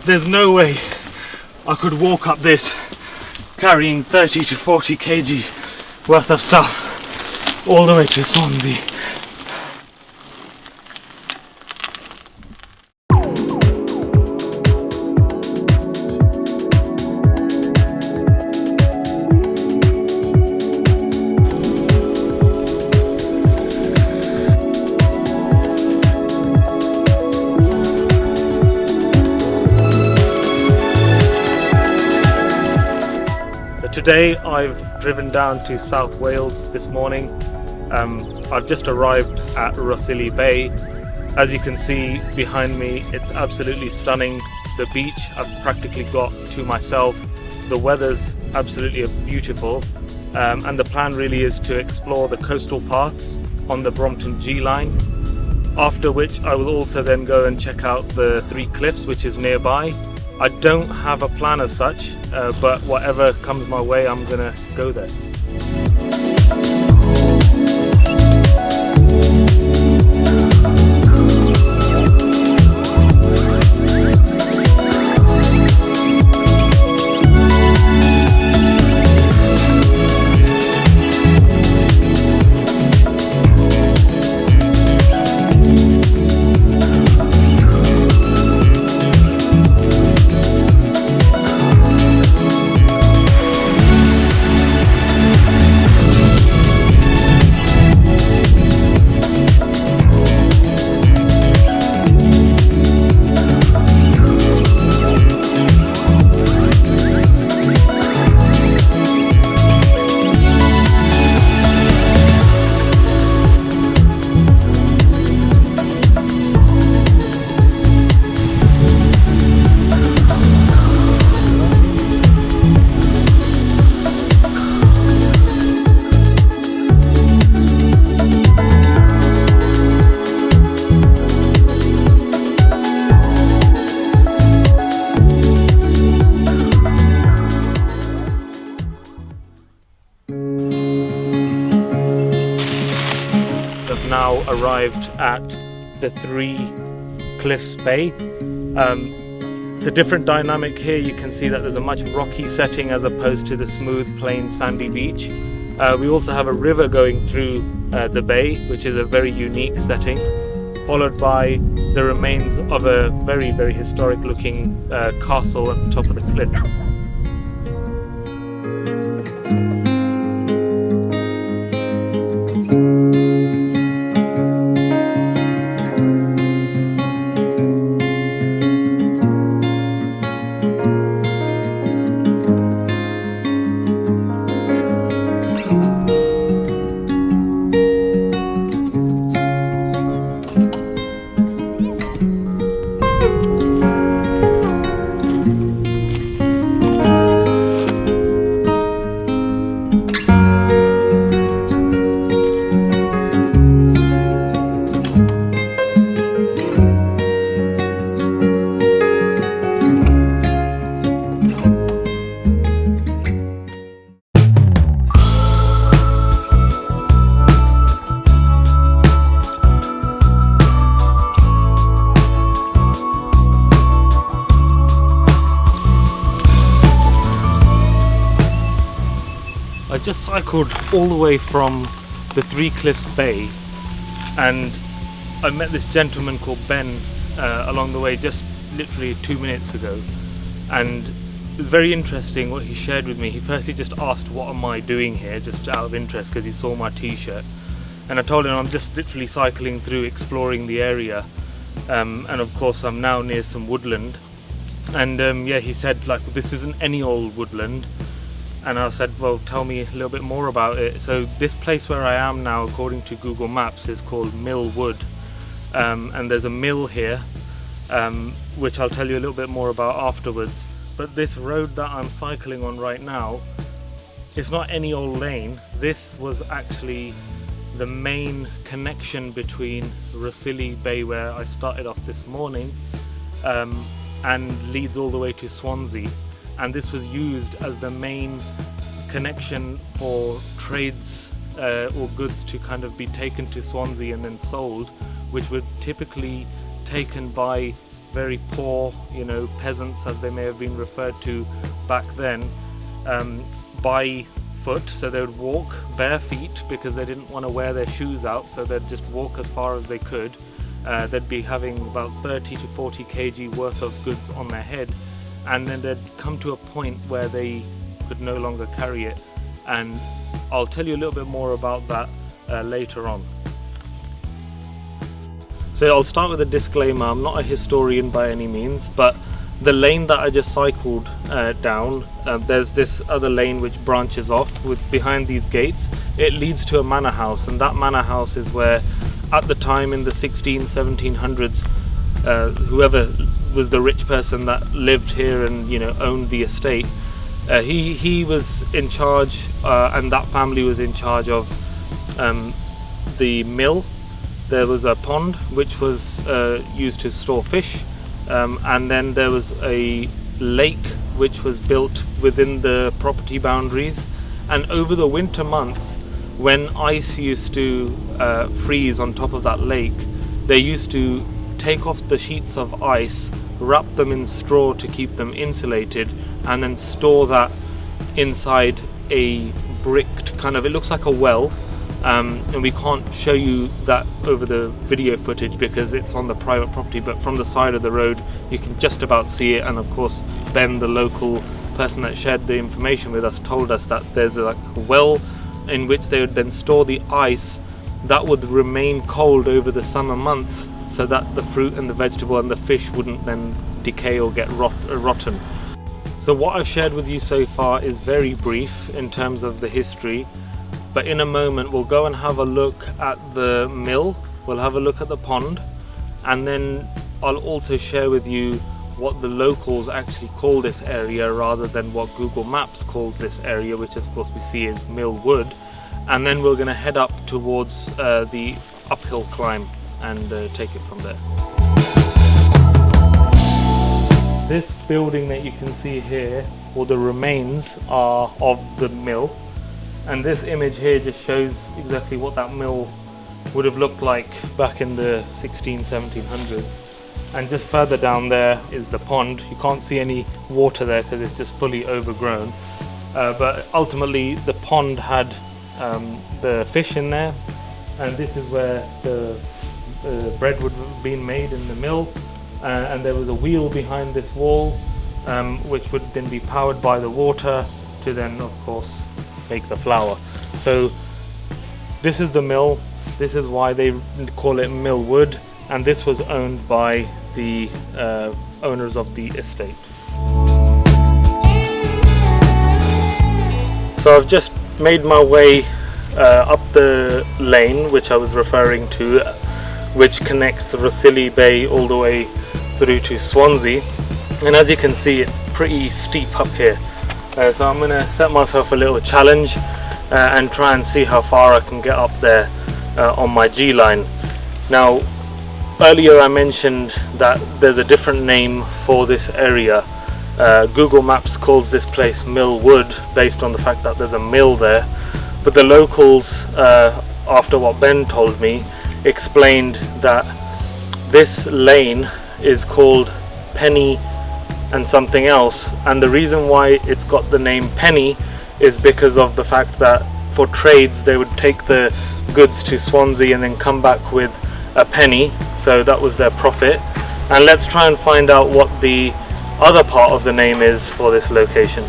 there's no way I could walk up this carrying 30 to 40 kg worth of stuff all the way to Swansea. Today I've driven down to South Wales this morning. I've just arrived at Rossilli Bay. As you can see behind me, it's absolutely stunning. The beach I've practically got to myself. The weather's absolutely beautiful, and the plan really is to explore the coastal paths on the Brompton G line, after which I will also then go and check out the Three Cliffs, which is nearby. I don't have a plan as such, but whatever comes my way, I'm gonna go there. Now arrived at the Three Cliffs Bay. It's a different dynamic here. You can see that there's a much rocky setting as opposed to the smooth, plain, sandy beach. We also have a river going through the bay, which is a very unique setting, followed by the remains of a very, very historic looking castle at the top of the cliff. I just cycled all the way from the Three Cliffs Bay, and I met this gentleman called Ben along the way just literally 2 minutes ago, and it was very interesting what he shared with me. He firstly just asked what am I doing here, just out of interest because he saw my t-shirt, and I told him I'm just literally cycling through exploring the area, and of course I'm now near some woodland, and yeah, he said like this isn't any old woodland. And I said, well, tell me a little bit more about it. So this place where I am now, according to Google Maps, is called Mill Wood. And there's a mill here, which I'll tell you a little bit more about afterwards. But this road that I'm cycling on right now, it's not any old lane. This was actually the main connection between Rossilli Bay, where I started off this morning, and leads all the way to Swansea. And this was used as the main connection for trades or goods to kind of be taken to Swansea and then sold, which were typically taken by very poor, you know, peasants, as they may have been referred to back then, by foot. So they would walk bare feet because they didn't want to wear their shoes out, so they'd just walk as far as they could. They'd be having about 30 to 40 kg worth of goods on their head, and then they'd come to a point where they could no longer carry it, and I'll tell you a little bit more about that later on. So I'll start with a disclaimer. I'm not a historian by any means, but the lane that I just cycled down, there's this other lane which branches off with behind these gates. It leads to a manor house, and that manor house is where at the time in the 1700s, whoever was the rich person that lived here and, you know, owned the estate, he was in charge, and that family was in charge of the mill. There was a pond which was used to store fish, and then there was a lake which was built within the property boundaries. And over the winter months, when ice used to freeze on top of that lake, they used to take off the sheets of ice, wrap them in straw to keep them insulated, and then store that inside a bricked kind of, it looks like a well. And we can't show you that over the video footage because it's on the private property, but from the side of the road you can just about see it. And of course Ben, the local person that shared the information with us, told us that there's like a well in which they would then store the ice that would remain cold over the summer months, so that the fruit and the vegetable and the fish wouldn't then decay or get rotten. So what I've shared with you so far is very brief in terms of the history. But in a moment we'll go and have a look at the mill, we'll have a look at the pond, and then I'll also share with you what the locals actually call this area rather than what Google Maps calls this area, which of course we see is Mill Wood. And then we're going to head up towards the uphill climb and take it from there. This building that you can see here, or the remains, are of the mill. And this image here just shows exactly what that mill would have looked like back in the 1700s. And just further down there is the pond. You can't see any water there because it's just fully overgrown. But ultimately the pond had the fish in there, and this is where the bread would have been made in the mill. And there was a wheel behind this wall, which would then be powered by the water to then, of course, make the flour. So this is the mill. This is why they call it Mill Wood, and this was owned by the owners of the estate. So I've just made my way up the lane which I was referring to, which connects the Rossilli Bay all the way through to Swansea, and as you can see it's pretty steep up here. So I'm going to set myself a little challenge and try and see how far I can get up there on my G-line. Now, earlier I mentioned that there's a different name for this area. Google Maps calls this place Mill Wood based on the fact that there's a mill there, but the locals, after what Ben told me, explained that this lane is called Penny and something else, and the reason why it's got the name Penny is because of the fact that for trades they would take the goods to Swansea and then come back with a penny, so that was their profit. And let's try and find out what the other part of the name is for this location.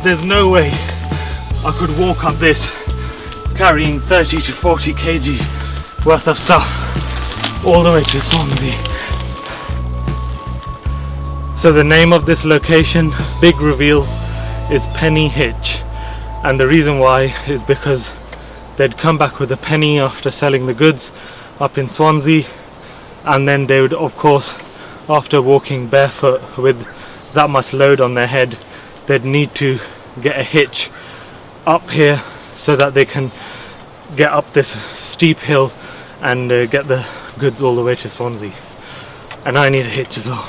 There's no way I could walk up this carrying 30 to 40 kg worth of stuff all the way to Swansea. So the name of this location, big reveal, is Penny Hitch, and the reason why is because they'd come back with a penny after selling the goods up in Swansea, and then they would, of course, after walking barefoot with that much load on their head, they'd need to get a hitch up here so that they can get up this steep hill and get the goods all the way to Swansea. And I need a hitch as well.